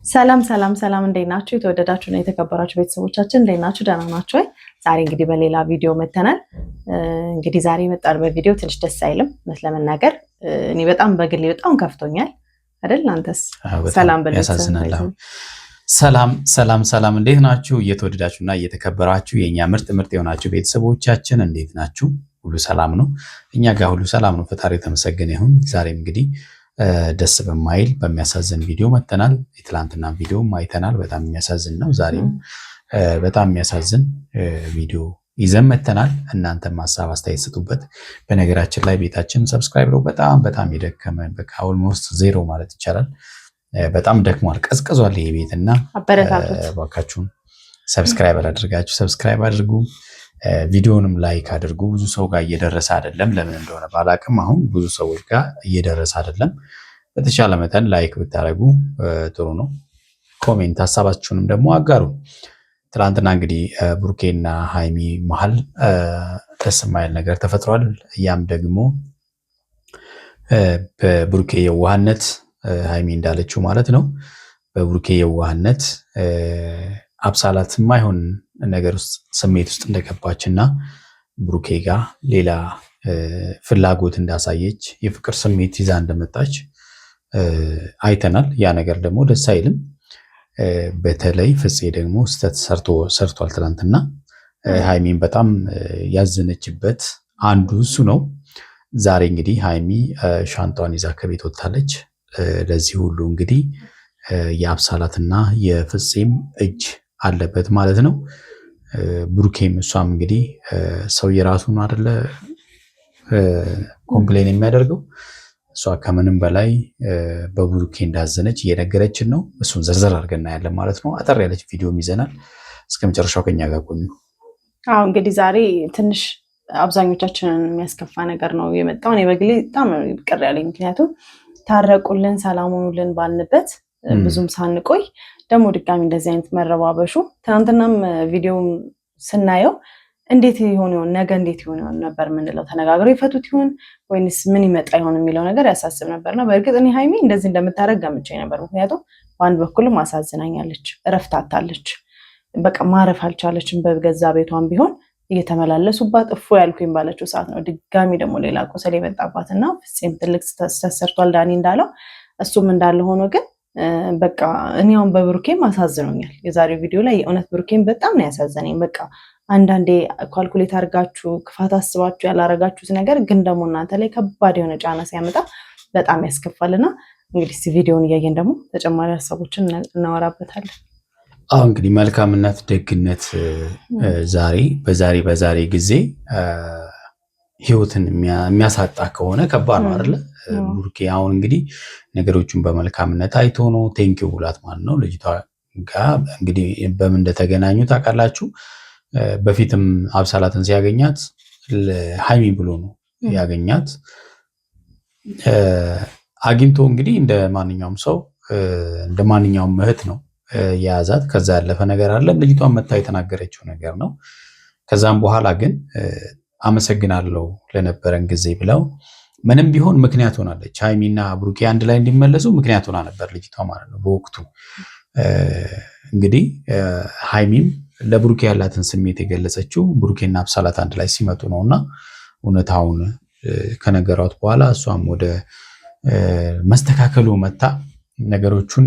ሰላም ሰላም ሰላም እንዴት ናችሁ? የተወደዳችሁ እና የተከበራችሁ ቤተሰቦቻችን እንዴት ናችሁ? ደህና ናችሁ ወይ? ዛሬ እንግዲህ በሌላ ቪዲዮ መተናል። እንግዲህ ዛሬ የመጣንበት ቪዲዮ ትንሽ ደስ አይልም ለመናገር። እኔ በጣም በግሌ በጣም ከፍቶኛል አይደል? አንተስ? ሰላም በል። ያሳዝናል። ሰላም እንዴት ናችሁ? እየተወደዳችሁና እየተከበራችሁ የኛ ምርጥ የሆናችሁ ቤተሰቦቻችን እንዴት ናችሁ? ሁሉ ሰላም ነው? እኛ ጋር ሁሉ ሰላም ነው። ፈጣሪ የተመሰገነ ይሁን። ዛሬም እንግዲህ ደስ በማይል በሚያሳዝን ቪዲዮ መተናል። የትላንትና ቪዲዮ አይተናል። በጣም የሚያሳዝን ነው። ዛሬም በጣም የሚያሳዝን ቪዲዮ ይዘን መተናል። እናንተም ሀሳብ አስተያየት ስጡበት። በነገራችን ላይ ቤታችን ሰብስክራይብ ነው በጣም የደከመ በቃ ኦልሞስት ዜሮ ማለት ይቻላል። በጣም ደክሟል፣ ቀዝቅዟል ይሄ ቤትና እባካችሁን ሰብስክራይብ አድርጋችሁ ሰብስክራይብ አድርጉ። ቪዲዮንም ላይክ አድርጉ። ብዙ ሰው ጋር እየደረሰ አይደለም፣ ለምን እንደሆነ ባላቅም አሁን ብዙ ሰዎች ጋር እየደረሰ አይደለም። በተቻለ መጠን ላይክ ብታደርጉ ጥሩ ነው። ኮሜንት ሀሳባችሁንም ደግሞ አጋሩ። ትናንትና እንግዲህ ብሩኬና ሃይሚ መሀል ደስ የማይል ነገር ተፈጥሯል። ያም ደግሞ በብሩኬ የዋህነት ሃይሚ እንዳለችው ማለት ነው። በብሩኬ የዋህነት አብሳላት የማይሆን ነገር ውስጥ ስሜት ውስጥ እንደገባችና ብሩኬ ጋር ሌላ ፍላጎት እንዳሳየች የፍቅር ስሜት ይዛ እንደመጣች አይተናል። ያ ነገር ደግሞ ደስ አይልም። በተለይ ፍፄ ደግሞ ስህተት ሰርቷል ትናንትና። ሃይሚን በጣም ያዘነችበት አንዱ እሱ ነው። ዛሬ እንግዲህ ሃይሚ ሻንጣዋን ይዛ ከቤት ወጥታለች። ለዚህ ሁሉ እንግዲህ የአብሳላትና የፍፄም እጅ አለበት ማለት ነው። ብሩኬም እሷም እንግዲህ ሰው የራሱን አይደለ ኮምፕሌን የሚያደርገው። እሷ ከምንም በላይ በብሩኬ እንዳዘነች እየነገረችን ነው። እሱን ዘርዘር አድርገን እናያለን ማለት ነው። አጠር ያለች ቪዲዮም ይዘናል። እስከ መጨረሻው ከኛ ጋር ቆዩ። አዎ እንግዲህ ዛሬ ትንሽ አብዛኞቻችንን የሚያስከፋ ነገር ነው የመጣው። እኔ በግሌ በጣም ቅር ያለኝ፣ ምክንያቱም ታረቁልን፣ ሰላም ሆኑልን ባልንበት ብዙም ሳንቆይ ደግሞ ድጋሚ እንደዚህ አይነት መረባበሹ። ትናንትናም ቪዲዮ ስናየው እንዴት ይሆን ነገ እንዴት ይሆን ነበር የምንለው። ተነጋግረው ይፈቱት ይሆን ወይንስ ምን ይመጣ ይሆን የሚለው ነገር ያሳስብ ነበርና በእርግጥ እኔ ሃይሚ እንደዚህ እንደምታደርግ ገምቼ ነበር። ምክንያቱም በአንድ በኩልም አሳዝናኛለች፣ እረፍት አታለች፣ በቃ ማረፍ አልቻለችም። በገዛ ቤቷን ቢሆን እየተመላለሱባት እፎ ያልኩኝ ባለችው ሰዓት ነው ድጋሚ ደግሞ ሌላ ቁስል የመጣባት እና ፍፄም ትልቅ ተሰርቷል ዳኒ እንዳለው። እሱም እንዳለ ሆኖ ግን በቃ እኔ አሁን በብሩኬም አሳዝኖኛል። የዛሬው ቪዲዮ ላይ የእውነት ብሩኬም በጣም ነው ያሳዘነኝ። በቃ አንዳንዴ ካልኩሌት አድርጋችሁ ክፋት አስባችሁ ያላረጋችሁት ነገር ግን ደግሞ እናንተ ላይ ከባድ የሆነ ጫና ሲያመጣ በጣም ያስከፋልና እንግዲህ ቪዲዮውን እያየን ደግሞ ተጨማሪ ሀሳቦችን እናወራበታለን። አሁ እንግዲህ መልካምነት፣ ደግነት በዛሬ ጊዜ ህይወትን የሚያሳጣ ከሆነ ከባድ ነው አይደለ? ብሩኬ አሁን እንግዲህ ነገሮቹን በመልካምነት አይቶ ነው ቴንኪው ብላት ማለት ነው። ልጅቷ ጋር እንግዲህ በምን እንደተገናኙ ታውቃላችሁ። በፊትም አብሳላትን ሲያገኛት ሃይሚ ብሎ ነው ያገኛት። አግኝቶ እንግዲህ እንደ ማንኛውም ሰው እንደ ማንኛውም እህት ነው የያዛት። ከዛ ያለፈ ነገር አለ። ልጅቷን መታ የተናገረችው ነገር ነው። ከዛም በኋላ ግን አመሰግናለሁ ለነበረን ጊዜ ብለው ምንም ቢሆን ምክንያት ሆናለች። ሃይሚና ብሩኬ አንድ ላይ እንዲመለሱ ምክንያት ሆና ነበር ልጅቷ ማለት ነው በወቅቱ። እንግዲህ ሃይሚም ለብሩኬ ያላትን ስሜት የገለጸችው ብሩኬና አብሳላት አንድ ላይ ሲመጡ ነውና እውነታውን ከነገሯት በኋላ እሷም ወደ መስተካከሉ መታ ነገሮቹን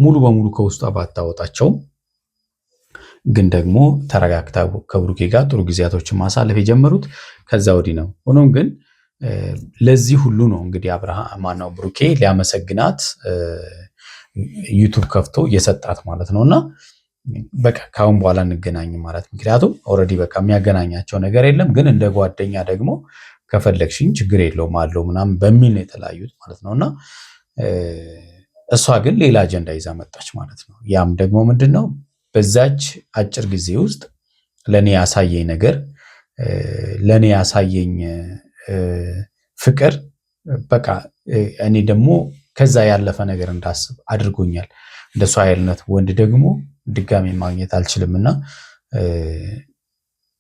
ሙሉ በሙሉ ከውስጧ ባታወጣቸውም ግን ደግሞ ተረጋግታ ከብሩኬ ጋር ጥሩ ጊዜያቶችን ማሳለፍ የጀመሩት ከዛ ወዲህ ነው። ሆኖም ግን ለዚህ ሁሉ ነው እንግዲህ ብሩኬ ሊያመሰግናት ዩቱብ ከፍቶ እየሰጣት ማለት ነውና በቃ ካሁን በኋላ እንገናኝ ማለት። ምክንያቱም ኦልሬዲ በቃ የሚያገናኛቸው ነገር የለም። ግን እንደ ጓደኛ ደግሞ ከፈለግሽኝ ችግር የለውም አለው ምናምን በሚል ነው የተለያዩት ማለት ነውና እሷ ግን ሌላ አጀንዳ ይዛ መጣች ማለት ነው። ያም ደግሞ ምንድነው በዛች አጭር ጊዜ ውስጥ ለኔ ያሳየኝ ነገር ለኔ ያሳየኝ ፍቅር በቃ እኔ ደግሞ ከዛ ያለፈ ነገር እንዳስብ አድርጎኛል። እንደሷ አይነት ወንድ ደግሞ ድጋሜ ማግኘት አልችልምና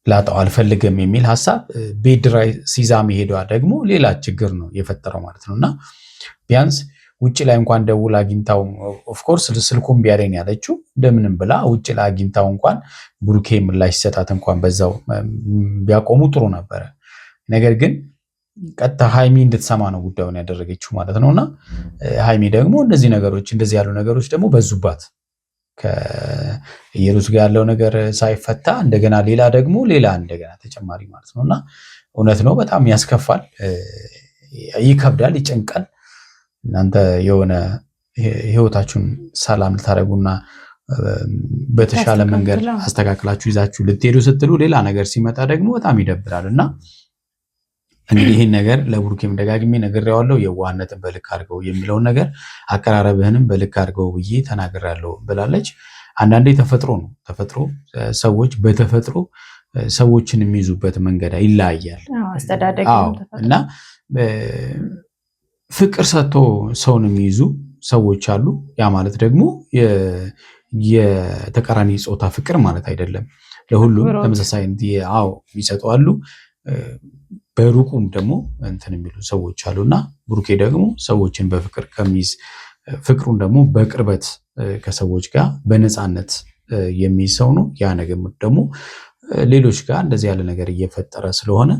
ላጣው አልፈልግም የሚል ሐሳብ ቤት ድራይ ሲዛ መሄዷ ደግሞ ሌላ ችግር ነው የፈጠረው ማለት ነውና ቢያንስ ውጭ ላይ እንኳን ደውላ አግኝታው ኦፍ ኮርስ ስልኩን ቢያለኝ ያለችው እንደምንም ብላ ውጭ ላይ አግኝታው እንኳን ብሩኬ ምላሽ ሲሰጣት እንኳን በዛው ቢያቆሙ ጥሩ ነበረ። ነገር ግን ቀጥታ ሃይሚ እንድትሰማ ነው ጉዳዩን ያደረገችው ማለት ነውና ሃይሚ ደግሞ እንደዚህ ያሉ ነገሮች ደግሞ በዙባት። ከኢየሩስ ጋር ያለው ነገር ሳይፈታ እንደገና ሌላ እንደገና ተጨማሪ ማለት ነውና እውነት ነው፣ በጣም ያስከፋል፣ ይከብዳል፣ ይጨንቃል። እናንተ የሆነ ህይወታችሁን ሰላም ልታደርጉና በተሻለ መንገድ አስተካክላችሁ ይዛችሁ ልትሄዱ ስትሉ ሌላ ነገር ሲመጣ ደግሞ በጣም ይደብራልና እንግዲህ ይህን ነገር ለብሩኬም ደጋግሜ ነግሬዋለሁ። የዋህነትን በልክ አድርገው የሚለውን ነገር አቀራረብህንም በልክ አድርገው ብዬ ተናግሬያለሁ ብላለች። አንዳንዴ ተፈጥሮ ሰዎች በተፈጥሮ ሰዎችን የሚይዙበት መንገድ ይለያያል እና ፍቅር ሰጥቶ ሰውን የሚይዙ ሰዎች አሉ። ያ ማለት ደግሞ የተቃራኒ ጾታ ፍቅር ማለት አይደለም። ለሁሉም ተመሳሳይ ይሰጡ አሉ። በሩቁም ደግሞ እንትን የሚሉ ሰዎች አሉና ብሩኬ ደግሞ ሰዎችን በፍቅር ከሚይዝ ፍቅሩን ደግሞ በቅርበት ከሰዎች ጋር በነፃነት የሚይዝ ሰው ነው። ያ ነገር ደግሞ ሌሎች ጋር እንደዚህ ያለ ነገር እየፈጠረ ስለሆነ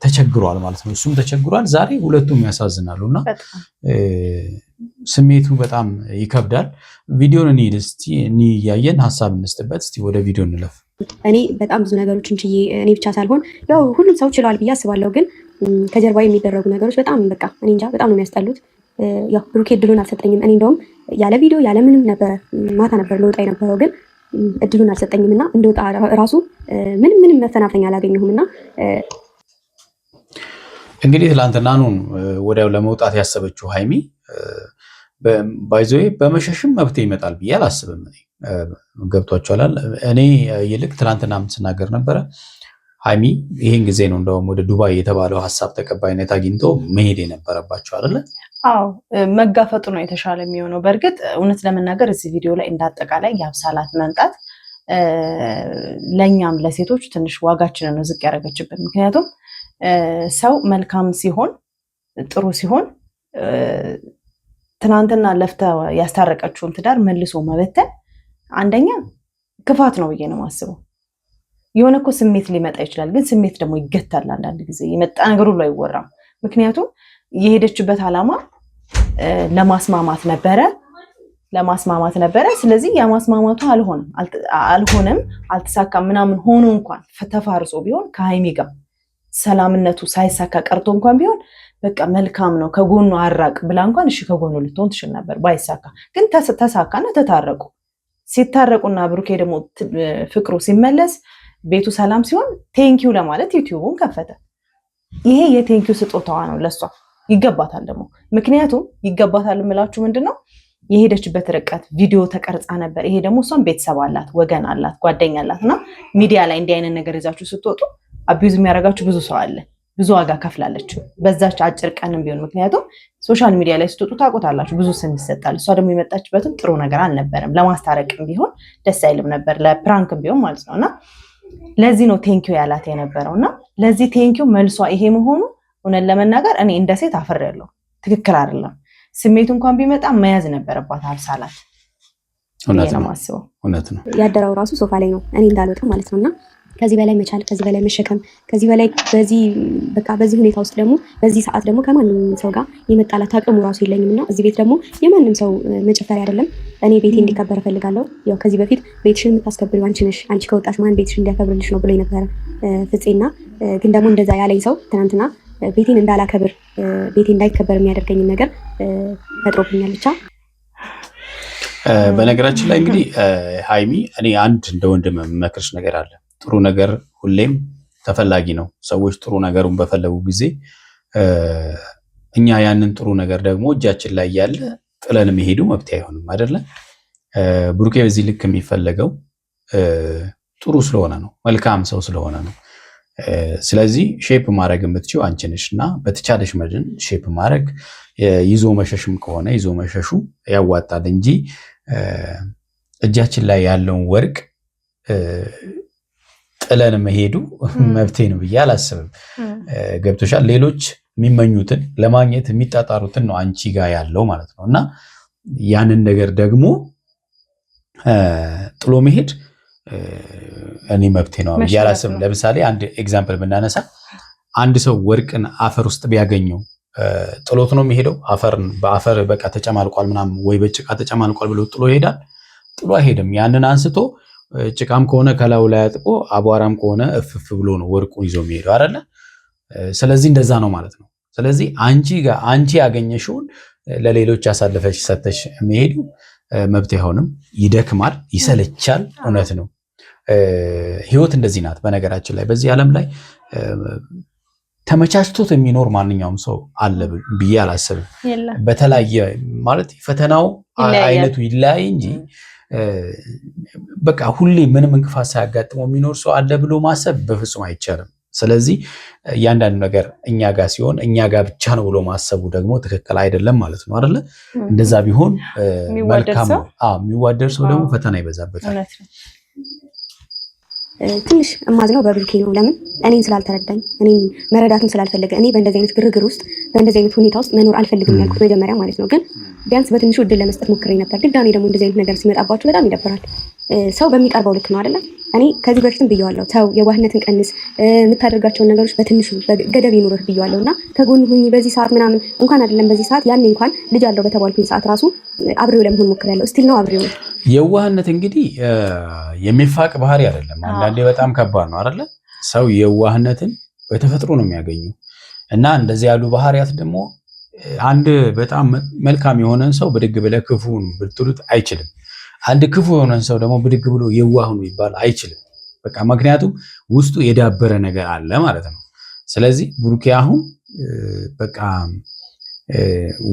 ተቸግሯል ማለት ነው። እሱም ተቸግሯል። ዛሬ ሁለቱም ያሳዝናሉና ስሜቱ በጣም ይከብዳል። ቪዲዮን እያየን ሀሳብ እንስጥበት። እስቲ ወደ ቪዲዮ እንለፍ። እኔ በጣም ብዙ ነገሮችን ችዬ እኔ ብቻ ሳልሆን ያው ሁሉም ሰው ችሏል ብዬ አስባለሁ። ግን ከጀርባ የሚደረጉ ነገሮች በጣም እኔ እንጃ በጣም ነው የሚያስጠሉት። ያው ብሩኬ እድሉን አልሰጠኝም። እኔ እንደውም ያለ ቪዲዮ ያለ ምንም ነበረ ማታ ነበር ለወጣ የነበረው ግን እድሉን አልሰጠኝም እና እንደወጣ ራሱ ምንም መፈናፈኛ አላገኘሁም እና እንግዲህ ትላንትና ነው ወዲያው ለመውጣት ያሰበችው ሃይሚ። ባይዘዌ በመሸሽም መብት ይመጣል ብዬ አላስብም። ገብቷችኋል። እኔ ይልቅ ትላንትና ስናገር ነበረ ሃይሚ ይሄን ጊዜ ነው እንደውም ወደ ዱባይ የተባለው ሀሳብ ተቀባይነት አግኝቶ መሄድ የነበረባቸው አይደለ? አዎ መጋፈጡ ነው የተሻለ የሚሆነው። በእርግጥ እውነት ለመናገር እዚህ ቪዲዮ ላይ እንዳጠቃላይ የአብሳላት መምጣት ለእኛም ለሴቶች ትንሽ ዋጋችንን ነው ዝቅ ያደረገችብን። ምክንያቱም ሰው መልካም ሲሆን ጥሩ ሲሆን ትናንትና ለፍታ ያስታረቀችውን ትዳር መልሶ መበተን አንደኛ ክፋት ነው ብዬ ነው የማስበው። የሆነ እኮ ስሜት ሊመጣ ይችላል፣ ግን ስሜት ደግሞ ይገታል። አንዳንድ ጊዜ የመጣ ነገር ሁሉ አይወራም። ምክንያቱም የሄደችበት ዓላማ ለማስማማት ነበረ። ስለዚህ የማስማማቱ አልሆነም፣ አልተሳካም ምናምን ሆኖ እንኳን ተፋርሶ ቢሆን ከሃይሚ ጋር ሰላምነቱ ሳይሳካ ቀርቶ እንኳን ቢሆን በቃ መልካም ነው ከጎኑ አራቅ ብላ እንኳን እሺ ከጎኑ ልትሆን ትችል ነበር ባይሳካ። ግን ተሳካና ተታረቁ። ሲታረቁና ብሩኬ ደግሞ ፍቅሩ ሲመለስ ቤቱ ሰላም ሲሆን ቴንኪው ለማለት ዩቲዩቡን ከፈተ። ይሄ የቴንኪው ስጦታዋ ነው ለሷ፣ ይገባታል ደግሞ። ምክንያቱም ይገባታል የምላችሁ ምንድነው የሄደችበት ርቀት ቪዲዮ ተቀርጻ ነበር። ይሄ ደግሞ እሷም ቤተሰብ አላት፣ ወገን አላት፣ ጓደኛ አላት እና ሚዲያ ላይ እንዲህ አይነት ነገር ይዛችሁ ስትወጡ አቢዩዝ የሚያደርጋችሁ ብዙ ሰው አለ። ብዙ ዋጋ ከፍላለች በዛች አጭር ቀንም ቢሆን። ምክንያቱም ሶሻል ሚዲያ ላይ ስትወጡ ታውቁታላችሁ፣ ብዙ ስም ይሰጣል። እሷ ደግሞ የመጣችበትም ጥሩ ነገር አልነበረም። ለማስታረቅም ቢሆን ደስ አይልም ነበር፣ ለፕራንክም ቢሆን ማለት ነው እና ለዚህ ነው ቴንኪው ያላት የነበረው እና ለዚህ ቴንኪው መልሷ ይሄ መሆኑ እውነት ለመናገር እኔ እንደ ሴት አፍሬያለሁ። ትክክል አይደለም። ስሜቱ እንኳን ቢመጣ መያዝ ነበረባት አብሳላት። እውነት ነው። ያደረው ራሱ ሶፋ ላይ ነው እኔ እንዳልወጣ ማለት ነውና ከዚህ በላይ መቻል፣ ከዚህ በላይ መሸከም፣ ከዚህ በላይ በዚህ ሁኔታ ውስጥ ደግሞ በዚህ ሰዓት ደግሞ ከማንም ሰው ጋር የመጣላት አቅሙ ራሱ የለኝም እና እዚህ ቤት ደግሞ የማንም ሰው መጨፈሪያ አይደለም። እኔ ቤቴ እንዲከበር እፈልጋለሁ። ያው ከዚህ በፊት ቤትሽን የምታስከብሪው አንቺ ነሽ፣ አንቺ ከወጣሽ ማን ቤትሽን እንዲያከብርልሽ ነው ብሎ የነበረ ፍፄና፣ ግን ደግሞ እንደዛ ያለኝ ሰው ትናንትና ቤቴን እንዳላከብር ቤቴ እንዳይከበር የሚያደርገኝን ነገር ፈጥሮብኛል። ብቻ በነገራችን ላይ እንግዲህ ሃይሚ እኔ አንድ እንደ ወንድም የምመክርሽ ነገር አለ። ጥሩ ነገር ሁሌም ተፈላጊ ነው። ሰዎች ጥሩ ነገሩን በፈለጉ ጊዜ እኛ ያንን ጥሩ ነገር ደግሞ እጃችን ላይ ያለ ጥለን መሄዱ መብት አይሆንም አይደለ? ብሩኬ በዚህ ልክ የሚፈለገው ጥሩ ስለሆነ ነው፣ መልካም ሰው ስለሆነ ነው። ስለዚህ ሼፕ ማድረግ የምትችው አንቺ ነሽ እና በተቻለሽ መድን ሼፕ ማድረግ፣ ይዞ መሸሽም ከሆነ ይዞ መሸሹ ያዋጣል እንጂ እጃችን ላይ ያለውን ወርቅ ጥለን መሄዱ መብቴ ነው ብዬ አላስብም። ገብቶሻል? ሌሎች የሚመኙትን ለማግኘት የሚጣጣሩትን ነው አንቺ ጋር ያለው ማለት ነው። እና ያንን ነገር ደግሞ ጥሎ መሄድ እኔ መብቴ ነው ያላስብም። ለምሳሌ አንድ ኤግዛምፕል ብናነሳ አንድ ሰው ወርቅን አፈር ውስጥ ቢያገኘው ጥሎት ነው የሚሄደው? በአፈር በቃ ተጨማልቋል ምናምን ወይ በጭቃ ተጨማልቋል ብሎ ጥሎ ይሄዳል? ጥሎ አይሄድም። ያንን አንስቶ ጭቃም ከሆነ ከላዩ ላይ አጥቆ አቧራም ከሆነ እፍፍ ብሎ ነው ወርቁን ይዞ የሚሄደው አይደለ? ስለዚህ እንደዛ ነው ማለት ነው። ስለዚህ አንቺ ያገኘሽውን ለሌሎች አሳልፈሽ ሰተሽ የሚሄዱ መብት አይሆንም። ይደክማል፣ ይሰለቻል። እውነት ነው። ህይወት እንደዚህ ናት። በነገራችን ላይ በዚህ ዓለም ላይ ተመቻችቶት የሚኖር ማንኛውም ሰው አለ ብዬ አላስብም። በተለያየ ማለት ፈተናው አይነቱ ይለያይ እንጂ በቃ ሁሌ ምንም እንቅፋት ሳያጋጥመው የሚኖር ሰው አለ ብሎ ማሰብ በፍጹም አይቻልም። ስለዚህ እያንዳንዱ ነገር እኛ ጋር ሲሆን እኛ ጋር ብቻ ነው ብሎ ማሰቡ ደግሞ ትክክል አይደለም ማለት ነው አይደለ? እንደዛ ቢሆን መልካም ነው። የሚዋደድ ሰው ደግሞ ፈተና ይበዛበታል። ትንሽ እማዝነው በብሩኬ ነው። ለምን እኔን ስላልተረዳኝ፣ እኔን መረዳትም ስላልፈለገ። እኔ በእንደዚህ አይነት ግርግር ውስጥ በእንደዚህ አይነት ሁኔታ ውስጥ መኖር አልፈልግም ያልኩት መጀመሪያ ማለት ነው። ግን ቢያንስ በትንሹ እድል ለመስጠት ሞክሬ ነበር። ድጋሜ ደግሞ እንደዚህ አይነት ነገር ሲመጣባችሁ በጣም ይደብራል። ሰው በሚቀርበው ልክ ነው አይደለ? እኔ ከዚህ በፊትም ብየዋለሁ፣ ተው የዋህነትን ቀንስ፣ የምታደርጋቸውን ነገሮች በትንሹ ገደብ ይኑርህ ብየዋለሁ። እና ከጎን ሁኚ በዚህ ሰዓት ምናምን እንኳን አይደለም በዚህ ሰዓት ያኔ እንኳን ልጅ አለው በተባልኩኝ ሰዓት ራሱ አብሬው ለመሆን ሞክሬያለሁ። እስቲል ነው አብሬው። የዋህነት እንግዲህ የሚፋቅ ባህሪ አይደለም። አንዳንዴ በጣም ከባድ ነው አይደለ? ሰው የዋህነትን በተፈጥሮ ነው የሚያገኘው። እና እንደዚህ ያሉ ባህሪያት ደግሞ አንድ በጣም መልካም የሆነን ሰው ብድግ ብለህ ክፉን ብትሉት አይችልም። አንድ ክፉ የሆነን ሰው ደግሞ ብድግ ብሎ የዋህ ነው ይባል አይችልም። በቃ ምክንያቱም ውስጡ የዳበረ ነገር አለ ማለት ነው። ስለዚህ ብሩኬ አሁን በቃ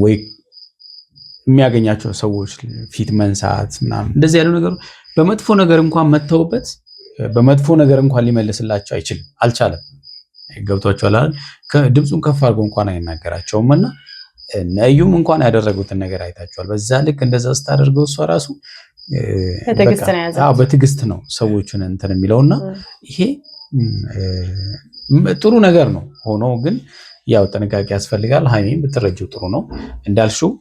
ወይ የሚያገኛቸው ሰዎች ፊት መንሳት ምናምን እንደዚህ ያሉ ነገሩ በመጥፎ ነገር እንኳን መተውበት በመጥፎ ነገር እንኳን ሊመልስላቸው አልቻለም። ገብቷቸዋል አይደል? ድምፁን ከፍ አድርጎ እንኳን አይናገራቸውም። እና ነዩም እንኳን ያደረጉትን ነገር አይታቸዋል። በዛ ልክ እንደዛ ስታደርገው እሷ ራሱ በትዕግስት ነው ሰዎችን እንትን የሚለውና ይሄ ጥሩ ነገር ነው። ሆኖ ግን ያው ጥንቃቄ ያስፈልጋል። ሀይሚም ብትረጂው ጥሩ ነው። እንዳልሽው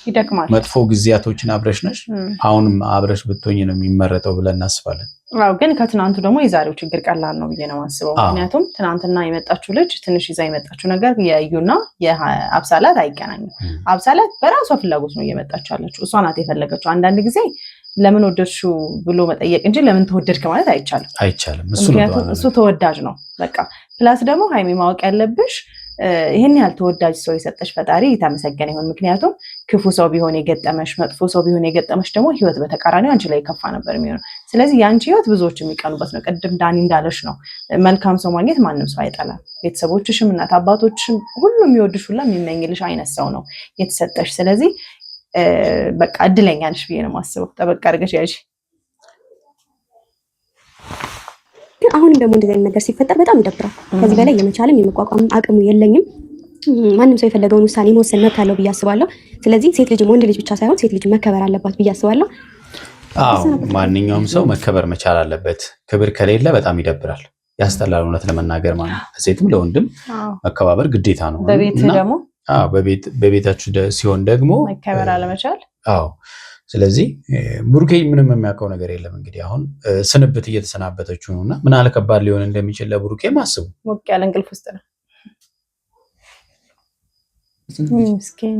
ይደክማል። መጥፎ ጊዜያቶችን አብረሽ ነሽ፣ አሁንም አብረሽ ብትሆኝ ነው የሚመረጠው ብለን እናስባለን። አዎ፣ ግን ከትናንቱ ደግሞ የዛሬው ችግር ቀላል ነው ብዬ ነው የማስበው። ምክንያቱም ትናንትና የመጣችው ልጅ ትንሽ ይዛ የመጣችው ነገር የእዩና የአብሳላት አይገናኝም። አብሳላት በራሷ ፍላጎት ነው እየመጣችው ያለችው፣ እሷ ናት የፈለገችው። አንዳንድ ጊዜ ለምን ወደድሽው ብሎ መጠየቅ እንጂ ለምን ተወደድክ ማለት አይቻልም። ምክንያቱም እሱ ተወዳጅ ነው በቃ። ፕላስ ደግሞ ሀይሚ ማወቅ ያለብሽ ይህን ያህል ተወዳጅ ሰው የሰጠሽ ፈጣሪ የተመሰገነ ይሁን። ምክንያቱም ክፉ ሰው ቢሆን የገጠመሽ፣ መጥፎ ሰው ቢሆን የገጠመሽ ደግሞ ህይወት በተቃራኒው አንቺ ላይ የከፋ ነበር የሚሆነው። ስለዚህ የአንቺ ህይወት ብዙዎች የሚቀኑበት ነው። ቅድም ዳኒ እንዳለሽ ነው፣ መልካም ሰው ማግኘት ማንም ሰው አይጠላም። ቤተሰቦችሽም እናት አባቶችሽም ሁሉም የሚወድሽ ሁላ የሚመኝልሽ አይነት ሰው ነው የተሰጠሽ። ስለዚህ በቃ እድለኛ ነሽ ብዬ ነው የማስበው። ጠበቅ አድርገሽ ያዥ። አሁንም ደግሞ እንደዚህ አይነት ነገር ሲፈጠር በጣም ይደብራል። ከዚህ በላይ የመቻልም የመቋቋም አቅሙ የለኝም። ማንም ሰው የፈለገውን ውሳኔ መወሰን መብት አለው ብዬ አስባለሁ። ስለዚህ ሴት ልጅ ወንድ ልጅ ብቻ ሳይሆን ሴት ልጅ መከበር አለባት ብዬ አስባለሁ። ማንኛውም ሰው መከበር መቻል አለበት። ክብር ከሌለ በጣም ይደብራል፣ ያስጠላል። እውነት ለመናገር ማለት ለሴትም ለወንድም መከባበር ግዴታ ነው። በቤታችሁ ሲሆን ደግሞ መከበር አለመቻል። ስለዚህ ብሩኬ ምንም የሚያውቀው ነገር የለም። እንግዲህ አሁን ስንብት እየተሰናበተችው ነውና ምን አለ ከባድ ሊሆን እንደሚችል ለብሩኬ ማስቡ። ሞቅ ያለ እንቅልፍ ውስጥ ነው ምስኪን።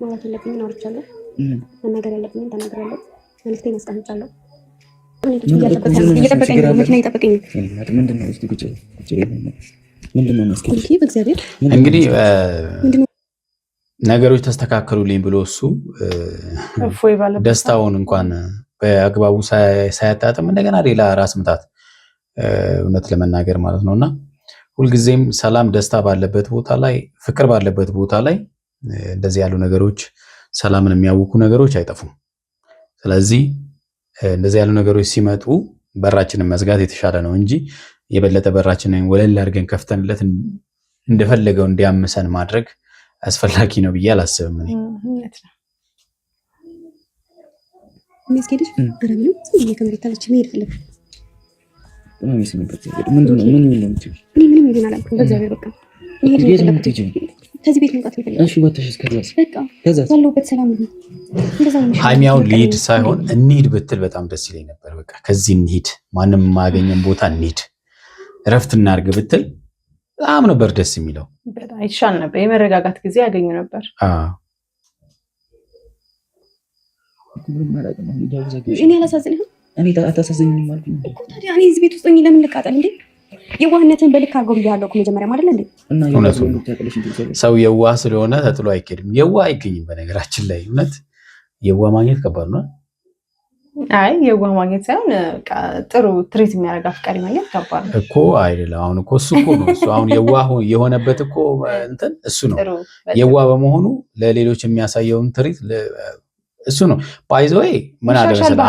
ማለት ያለብኝን አውርቻለሁ፣ መናገር ያለብኝን ተናግራለሁ፣ መልዕክቴን አስቀምጫለሁ። እየጠበቀኝ ነው፣ መኪና እየጠበቀኝ ነው። ምንድነው እስኪ ቁጭ ምንድነው መስኪን በእግዚአብሔር እንግዲህ ነገሮች ተስተካከሉልኝ ብሎ እሱ ደስታውን እንኳን በአግባቡ ሳያጣጥም እንደገና ሌላ ራስ ምታት፣ እውነት ለመናገር ማለት ነውና ሁልጊዜም ሰላም ደስታ ባለበት ቦታ ላይ ፍቅር ባለበት ቦታ ላይ እንደዚህ ያሉ ነገሮች ሰላምን የሚያውኩ ነገሮች አይጠፉም። ስለዚህ እንደዚህ ያሉ ነገሮች ሲመጡ በራችንን መዝጋት የተሻለ ነው እንጂ የበለጠ በራችንን ወለል አድርገን ከፍተንለት እንደፈለገው እንዲያምሰን ማድረግ አስፈላጊ ነው ብዬ አላስብም። እኔ ሚስኪድሽ አረምንም ከመሬት ታለች መሄድ ፈለግ ምንም ይሆን አላልኩም። በእግዚአብሔር በቃ ከዚህ ቤት መውጣት ይፈልጋል። እሺ ወጥተሽ ከዛ ያለሁበት ሰላም ነው። ሃይሚያው ሊድ ሳይሆን እንሂድ ብትል በጣም ደስ ይለኝ ነበር። በቃ ከዚህ እንሂድ፣ ማንም የማያገኘን ቦታ እንሂድ፣ እረፍት እናድርግ ብትል በጣም ነበር ደስ የሚለው። በጣም ይሻል ነበር። የመረጋጋት ጊዜ ያገኙ ነበር። እኔ አላሳዝንህም? እኔ አታሳዝኝም ማለት ነው እኮ። ታዲያ እኔ እዚህ ቤት ውስጥ ሆኜ ለምን ልቃጠል እንዴ? የዋህነትን በልክ አድርገው ብያለሁ እኮ መጀመሪያ አይደል እንዴ? ሰው የዋህ ስለሆነ ተጥሎ አይኬድም። የዋህ አይገኝም። በነገራችን ላይ እውነት የዋህ ማግኘት ከባድ ነው። አይ የዋህ ማግኘት ሳይሆን ጥሩ ትሪት የሚያደርግ አፍቃሪ ማግኘት ከባድ ነው እኮ አይደለም። አሁን እኮ እሱ እኮ ነው እሱ አሁን የዋህ የሆነበት እኮ እንትን እሱ ነው። የዋህ በመሆኑ ለሌሎች የሚያሳየውን ትሪት እሱ ነው። ባይ ዘ ወይ ምን አለ መሰለህ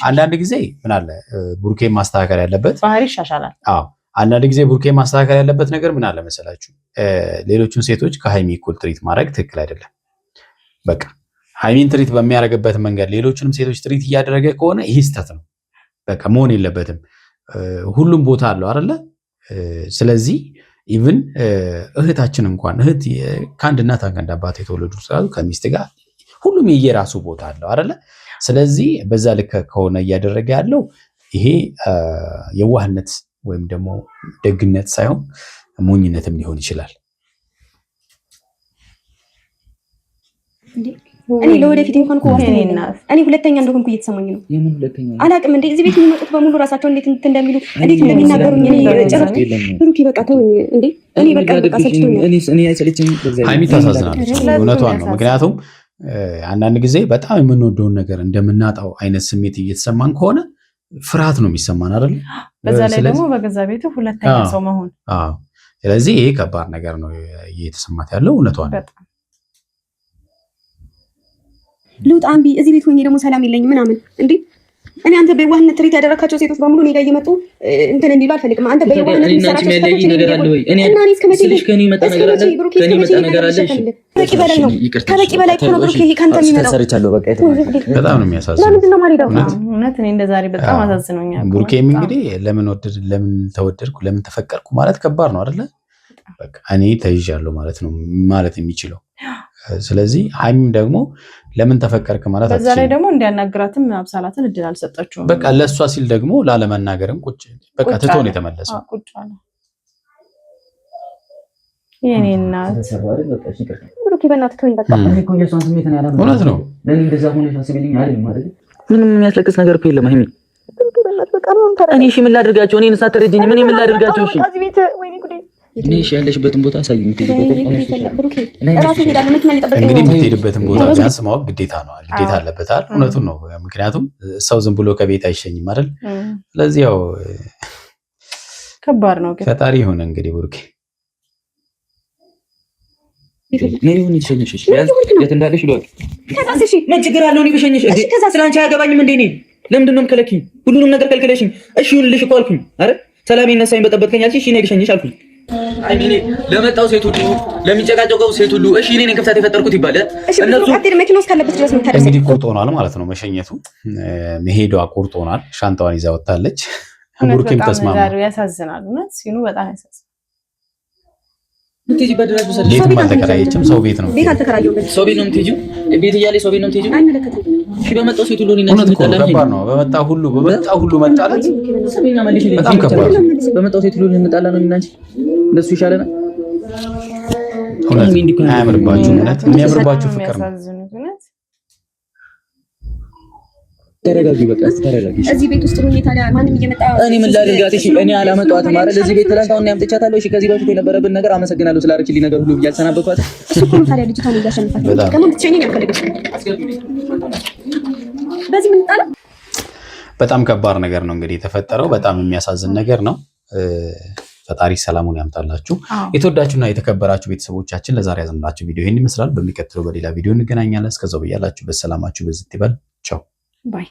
አንዳንድ ጊዜ ምን አለ ቡርኬ ማስተካከል ያለበት ባህሪ ይሻሻላል። አዎ አንዳንድ ጊዜ ቡርኬ ማስተካከል ያለበት ነገር ምን አለ መሰላችሁ፣ ሌሎቹን ሴቶች ከሃይሚ እኩል ትሪት ማድረግ ትክክል አይደለም። በቃ ሃይሚን ትሪት በሚያደርግበት መንገድ ሌሎችንም ሴቶች ትሪት እያደረገ ከሆነ ይህ ስህተት ነው። በቃ መሆን የለበትም። ሁሉም ቦታ አለው አይደለ? ስለዚህ ኢቭን እህታችን እንኳን እህት ከአንድ እናት ከአንድ አባት የተወለዱ ስላሉ ከሚስት ጋር ሁሉም የየራሱ ቦታ አለው አይደለ? ስለዚህ በዛ ልክ ከሆነ እያደረገ ያለው ይሄ የዋህነት ወይም ደግሞ ደግነት ሳይሆን ሞኝነትም ሊሆን ይችላል። እኔ ለወደፊት እንኳን እኔ ሁለተኛ እንደሆንኩ እየተሰማኝ ነው። አላውቅም እንዴ እዚህ ቤት የሚመጡት በሙሉ ራሳቸው እንዴት እንደሚሉ እንዴት እንደሚናገሩኝ እኔ ጭራሽ ብሩክ በቃ ተወኝ እንዴ እኔ በቃ ሃይሚ ታሳዝናለች። እውነቷን ነው። ምክንያቱም አንዳንድ ጊዜ በጣም የምንወደውን ነገር እንደምናጣው አይነት ስሜት እየተሰማን ከሆነ ፍርሃት ነው የሚሰማን አይደል? በዛ ላይ ደግሞ በገዛ ቤቱ ሁለተኛ ሰው መሆን። አዎ ስለዚህ ይሄ ከባድ ነገር ነው እየተሰማት ያለው። እውነቷን ነው። ልውጣ እምቢ እዚህ ቤት ሆኜ ደግሞ ሰላም የለኝም ምናምን እንዴ እኔ አንተ በዋህነት ትሪት ያደረካቸው ሴቶች በሙሉ እኔ ጋር እየመጡ እንትን እንዲሉ አልፈልግም። አንተ በዋህነት የሚሰራቸው ሴቶች ነገር አለ ወይ? እኔ እስከ መቼ ከኔ መጣ ነገር አለ? ከኔ መጣ ነገር አለ? በቂ በላይ ነው። ከበቂ በላይ እኮ ነው ብሩክ። ይሄ ካንተ የሚመጣው ተሰርቻለሁ። በቃ በጣም ነው የሚያሳዝነው። ለምንድን ነው ማሪዳው? እውነት እኔ እንደዛሬ በጣም አሳዝኖኛል። ብሩኬም እንግዲህ ለምን ተወደድኩ ለምን ተፈቀርኩ ማለት ከባድ ነው አይደለ? በቃ እኔ ተይዣለሁ ማለት ነው ማለት የሚችለው። ስለዚህ ሃይሚም ደግሞ ለምን ተፈቀርክ ማለት በዛ ላይ ደግሞ እንዲያናግራትም አብሳላትን እድል አልሰጠችውም። በቃ ለእሷ ሲል ደግሞ ላለመናገርም በቃ ትቶ ነው የተመለሰው። የኔ እናት ብሩክ በእናትህ ተወኝ በቃ። እውነት ነው። ምንም የሚያስለቅስ ነገር እኮ የለም ሃይሚ። እኔ እሺ ምን ላድርጋቸው? እኔን ሳትረጂኝ ምን ላድርጋቸው? እሺ እኔ እሺ ያለሽበትን ቦታ አሳይኝ። እንግዲህ የምትሄድበትን ቦታ ቢያንስ ማወቅ ግዴታ ነው፣ ግዴታ አለበታል። እውነቱን ነው። ምክንያቱም ሰው ዝም ብሎ ከቤት አይሸኝም አይደል? ስለዚህ ያው ከባድ ነው። ፈጣሪ ይሁን እንግዲህ ብሩኬ ምን ይሸኝሽ? እሺ የት እንዳለሽ ይሏል። ምን ችግር አለው? እኔ ብሸኝሽ ስለአንቺ አያገባኝም እንዴ? እኔ ለምንድን ነው የምከለኪኝ? ሁሉንም ነገር ከልክለሽኝ እሺ ይሁንልሽ እኮ አልኩኝ አይደል? ሰላም ይነሳኝ በጠበጥከኝ አልሽ። እሺ እኔ ልሸኝሽ አልኩኝ። አይ እኔ ለመጣው ሴት ሁሉ ለሚጨቃጨቀው ሴት ሁሉ እሺ እኔ ነኝ ክፍተት የፈጠርኩት ይባላል። እነሱ መኪና ውስጥ ካለበት ድረስ ነው ታደርሰው። እንግዲህ ቁርጥ ሆኗል ማለት ነው መሸኘቱ። መሄዷ ቁርጥ ሆኗል። ሻንጣዋን ይዛ ወጣለች። ብሩኬም ተስማማ። ያሳዝናል። እውነት ሲኑ በጣም ያሳዝናል። እንዴት ይበደላል? ቤትም አልተከራየችም። ሰው ቤት ነው። ቤት አልተከራየው። ሰው ቤት ነው የምትሄጂው? ቤት እያለ ሰው ቤት ነው የምትሄጂው? አይመለከትም። እሺ በመጣው ሴት ሁሉ እኔ ነኝ ከባድ ነው። በመጣው ሁሉ መጣላት ሰሜና መልሽ በጣም ከባድ ነው። በመጣው ሴት ሁሉ እንጣላ ነው እና እንጂ እንደሱ ይሻለናል። እውነት አያምርባችሁ። እውነት የሚያምርባችሁ ፍቅር ነው። ተረጋጊ፣ በቃ ተረጋጊ። እዚህ ቤት ውስጥ ሆኜ ታዲያ ማንም እየመጣ እኔ ምን ላድርጋት? እሺ እኔ አላመጣኋትም አይደል? እዚህ ቤት ትላንት አሁን ያምጥቻታለሁ። እሺ ከዚህ በፊት የነበረብን ነገር አመሰግናለሁ ስላደረግሽልኝ ነገር ሁሉ ብዬ አልሰናበቷት። እሱ እኮ ነው ታዲያ ልጅቷን እያሸነፋት ደግሞ ትቸኘኝ አልፈልግም። በዚህ ምን ጣላ? በጣም ከባድ ነገር ነው እንግዲህ የተፈጠረው። በጣም የሚያሳዝን ነገር ነው። ፈጣሪ ሰላሙን ያምጣላችሁ። የተወዳችሁና የተከበራችሁ ቤተሰቦቻችን ለዛሬ ያዘንላችሁ ቪዲዮ ይሄን ይመስላል። በሚቀጥለው በሌላ ቪዲዮ እንገናኛለን። እስከዛው በያላችሁበት ሰላማችሁ በዝት ይበል። ቻው ባይ